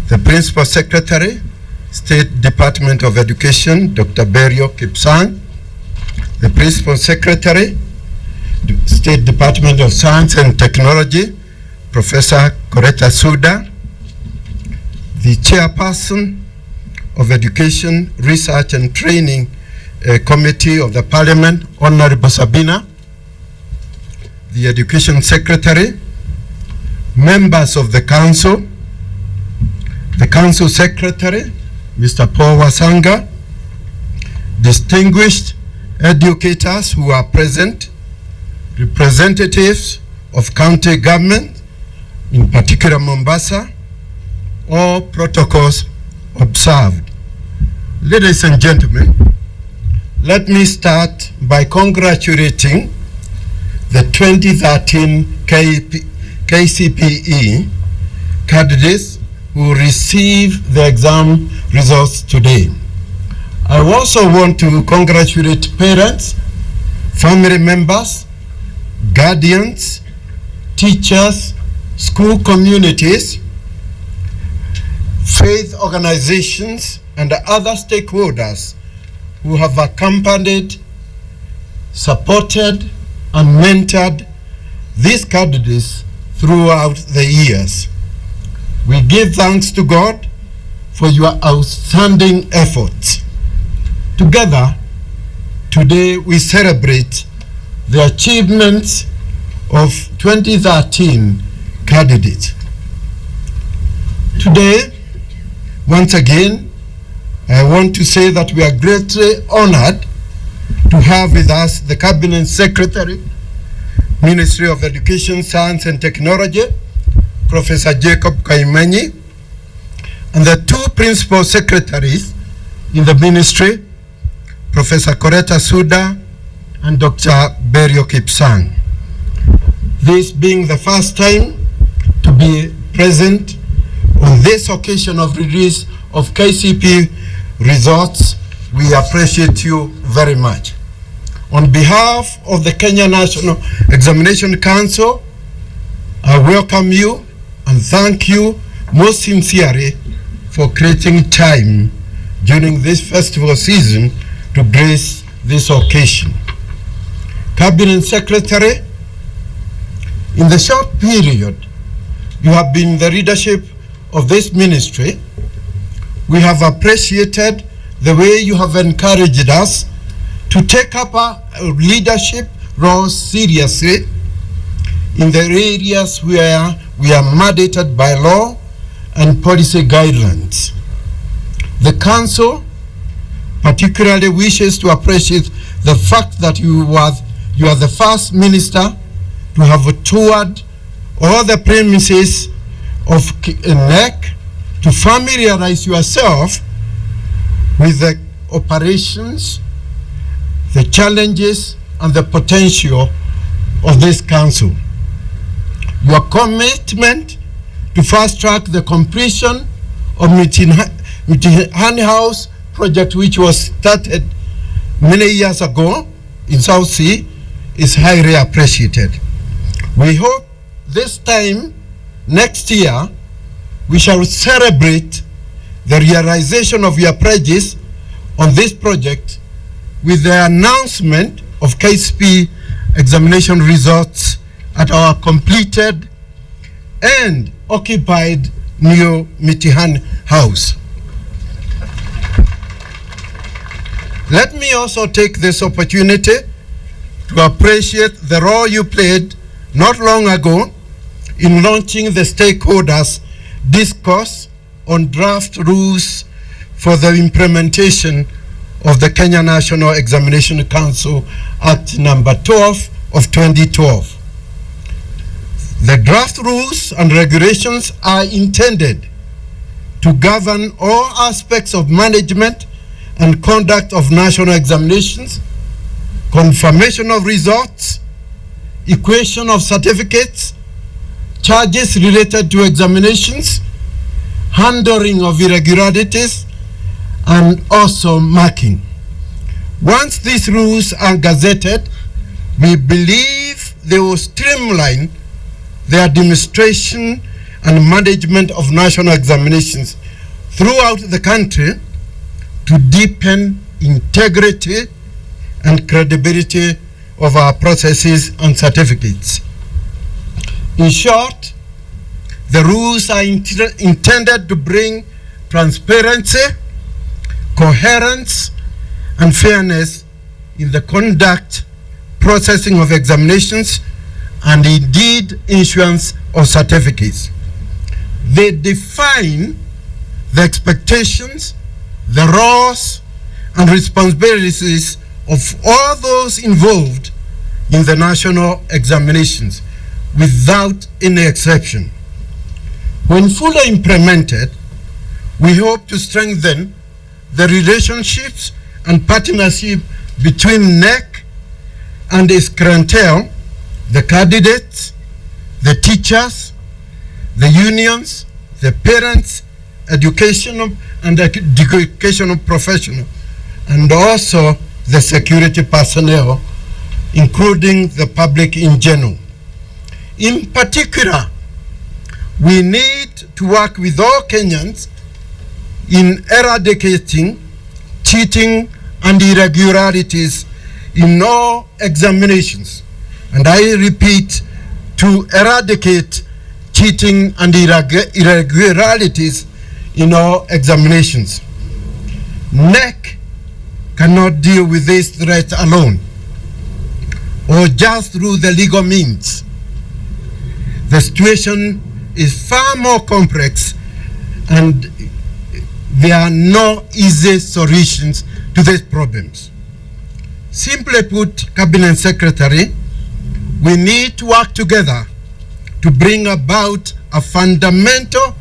the Principal Secretary, State Department of Education, Dr. Kabiru Kinyanjui, the Principal Secretary, State Department of Science and Technology, Professor Koreta Suda, the Chairperson of Education, Research and Training Committee of the Parliament, Honorable Sabina, the Education Secretary, members of the Council, the Council Secretary, Mr. Paul Wasanga, distinguished educators who are present, representatives of county government, in particular Mombasa, all protocols observed. Ladies and gentlemen, let me start by congratulating the 2013 KCPE candidates who received the exam results today. I also want to congratulate parents, family members, guardians, teachers, school communities, faith organizations, and other stakeholders who have accompanied, supported, and mentored these candidates throughout the years. We give thanks to God for your outstanding efforts. Together, today we celebrate the achievements of 2013 candidates. Today, once again, I want to say that we are greatly honored to have with us the Cabinet Secretary, Ministry of Education, Science and Technology, Professor Jacob Kaimanyi, and the two Principal Secretaries in the Ministry, Professor Koreta Suda and Dr. Kabiru Kinyanjui. This being the first time to be present on this occasion of release of KCPE results, we appreciate you very much. On behalf of the Kenya National Examination Council, I welcome you and thank you most sincerely for creating time during this festival season to grace this occasion. Cabinet Secretary, in the short period you have been the leadership of this ministry, we have appreciated the way you have encouraged us to take up our leadership role seriously in the areas where we are mandated by law and policy guidelines. The Council particularly wishes to appreciate the fact that you are the first minister to have toured all the premises of NEC to familiarize yourself with the operations, the challenges, and the potential of this council. Your commitment to fast-track the completion of Mitihani House project, which was started many years ago in South Sea, is highly appreciated. We hope this time next year we shall celebrate the realization of your pledges on this project with the announcement of KCPE examination results at our completed and occupied new Mitihani House. Let me also take this opportunity to appreciate the role you played not long ago in launching the stakeholders discourse on draft rules for the implementation of the Kenya National Examination Council Act number 12 of 2012. The draft rules and regulations are intended to govern all aspects of management and conduct of national examinations, confirmation of results, equation of certificates, charges related to examinations, handling of irregularities, and also marking. Once these rules are gazetted, we believe they will streamline the administration and management of national examinations throughout the country to deepen integrity and credibility of our processes and certificates. In short, the rules are intended to bring transparency, coherence, and fairness in the conduct, processing of examinations, and indeed issuance of certificates. They define the expectations, the roles, and responsibilities of all those involved in the national examinations without any exception. When fully implemented, we hope to strengthen the relationships and partnership between NEC and its clientele, the candidates, the teachers, the unions, the parents, educational and educational professionals, and also the security personnel, including the public in general. In particular, we need to work with all Kenyans in eradicating cheating and irregularities in all examinations. And I repeat, to eradicate cheating and irregularities in all examinations. NEC cannot deal with this threat alone or just through the legal means. The situation is far more complex and there are no easy solutions to these problems. Simply put, Cabinet Secretary, we need to work together to bring about a fundamental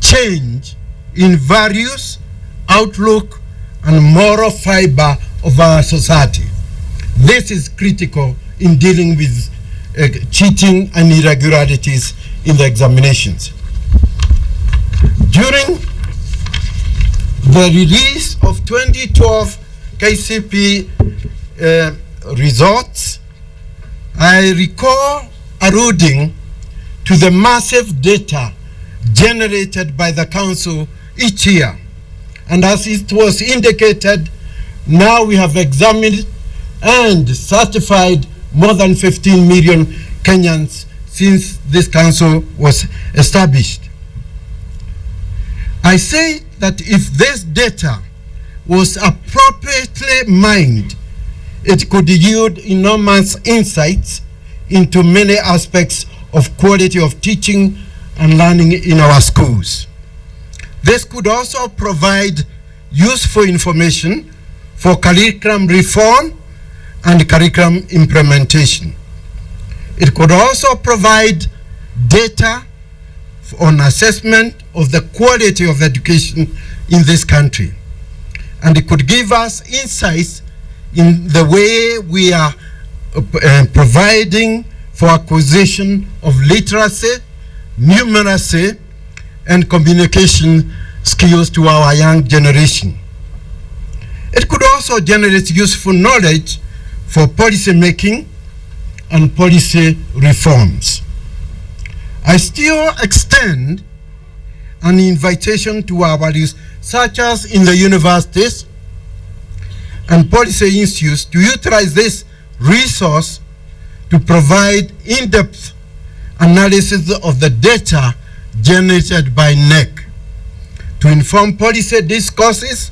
change in values, outlook, and moral fiber of our society. This is critical in dealing with cheating and irregularities in the examinations. During the release of 2012 KCPE results, I recall alluding to the massive data generated by the Council each year. And as it was indicated, now we have examined and certified more than 15 million Kenyans since this council was established. I say that if this data was appropriately mined, it could yield enormous insights into many aspects of quality of teaching and learning in our schools. This could also provide useful information for curriculum reform and curriculum implementation. It could also provide data on assessment of the quality of education in this country. And it could give us insights in the way we are providing for acquisition of literacy, numeracy, and communication skills to our young generation. It could also generate useful knowledge for policy making and policy reforms. I still extend an invitation to our researchers in the universities and policy institutes to utilize this resource to provide in-depth analysis of the data generated by NEC to inform policy discourses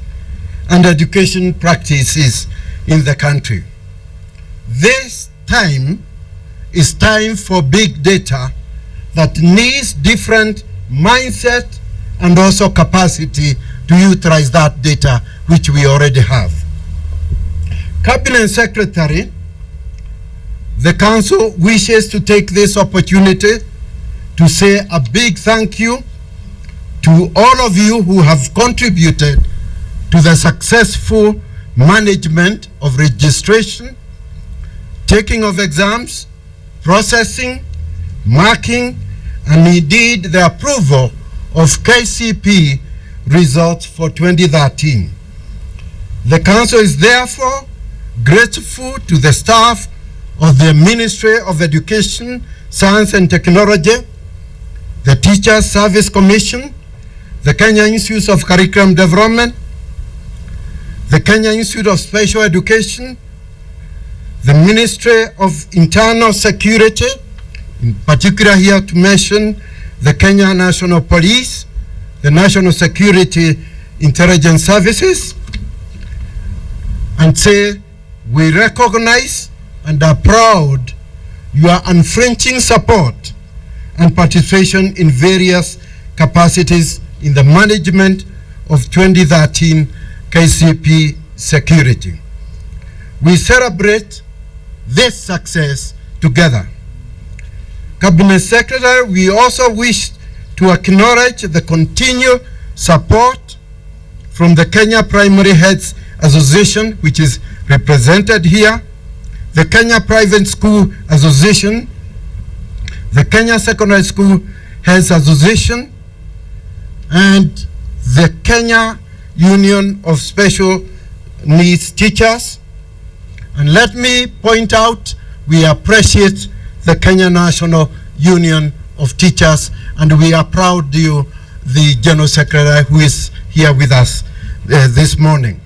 and education practices in the country. This time is time for big data that needs different mindset and also capacity to utilize that data which we already have. Cabinet Secretary, the Council wishes to take this opportunity to say a big thank you to all of you who have contributed to the successful management of registration, taking of exams, processing, marking, and indeed the approval of KCPE results for 2013. The Council is therefore grateful to the staff of the Ministry of Education, Science and Technology, the Teachers Service Commission, the Kenya Institute of Curriculum Development, the Kenya Institute of Special Education, the Ministry of Internal Security, in particular here to mention the Kenya National Police, the National Security Intelligence Services, and say we recognize and are proud your unflinching support and participation in various capacities in the management of 2013 KCPE security. We celebrate this success together. Cabinet Secretary, we also wish to acknowledge the continued support from the Kenya Primary Heads Association, which is represented here, the Kenya Private School Association, the Kenya Secondary School Heads Association, and the Kenya Union of Special Needs Teachers. And let me point out, we appreciate the Kenya National Union of Teachers, and we are proud to the General Secretary who is here with us this morning.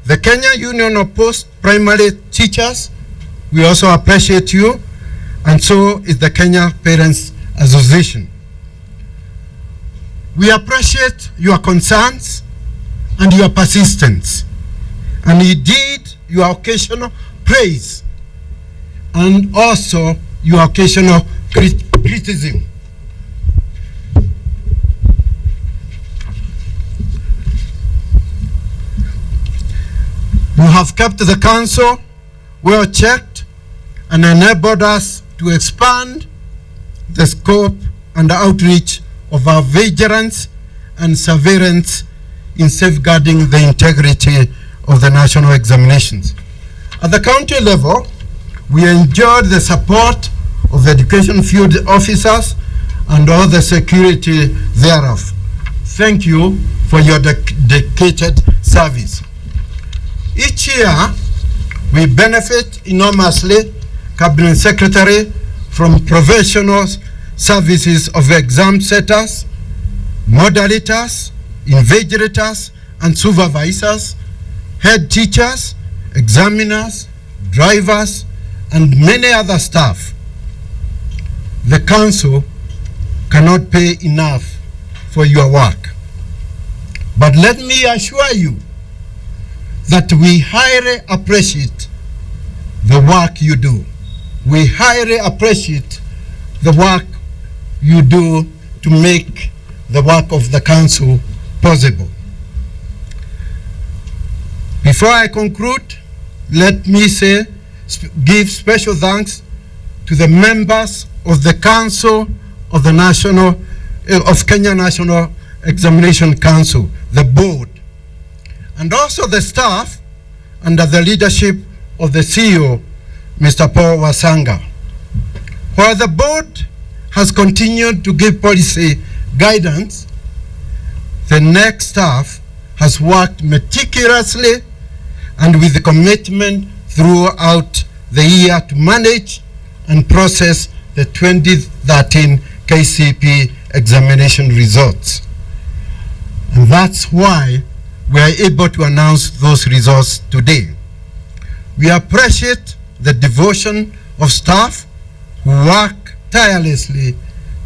The Kenya Union of Post-Primary Teachers, we also appreciate you, and so is the Kenya Parents Association. We appreciate your concerns and your persistence, and indeed your occasional praise and also your occasional criticism. You have kept the council well checked and enabled us to expand the scope and outreach of our vigilance and surveillance in safeguarding the integrity of the national examinations. At the county level, we enjoyed the support of the education field officers and all the security thereof. Thank you for your dedicated service. Each year, we benefit enormously, Cabinet Secretary, from professional services of exam setters, moderators, invigilators, and supervisors, head teachers, examiners, drivers, and many other staff. The council cannot pay enough for your work. But let me assure you that we highly appreciate the work you do. We highly appreciate the work you do to make the work of the council possible. Before I conclude, let me give special thanks to the members of the Council of the Kenya National Examination Council, the board, and also the staff under the leadership of the CEO, Mr. Paul Wasanga. While the board has continued to give policy guidance, the NEC staff has worked meticulously and with commitment throughout the year to manage and process the 2013 KCPE examination results. And that's why we are able to announce those results today. We appreciate the devotion of staff who work tirelessly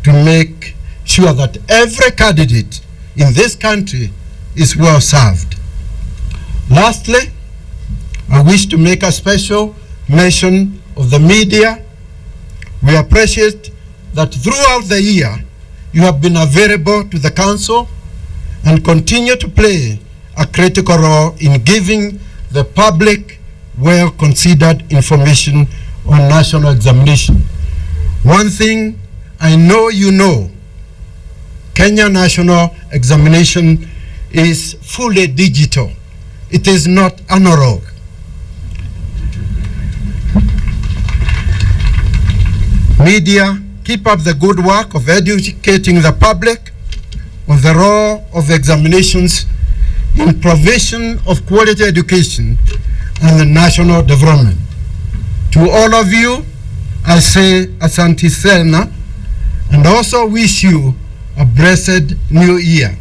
to make sure that every candidate in this country is well served. Lastly, I wish to make a special mention of the media. We appreciate that throughout the year you have been available to the council and continue to play a critical role in giving the public well-considered information on national examination. One thing I know you know, Kenya National Examination is fully digital. It is not analog. Media, keep up the good work of educating the public on the role of examinations in provision of quality education and the national development. To all of you, I say asante sana, and also wish you a blessed new year.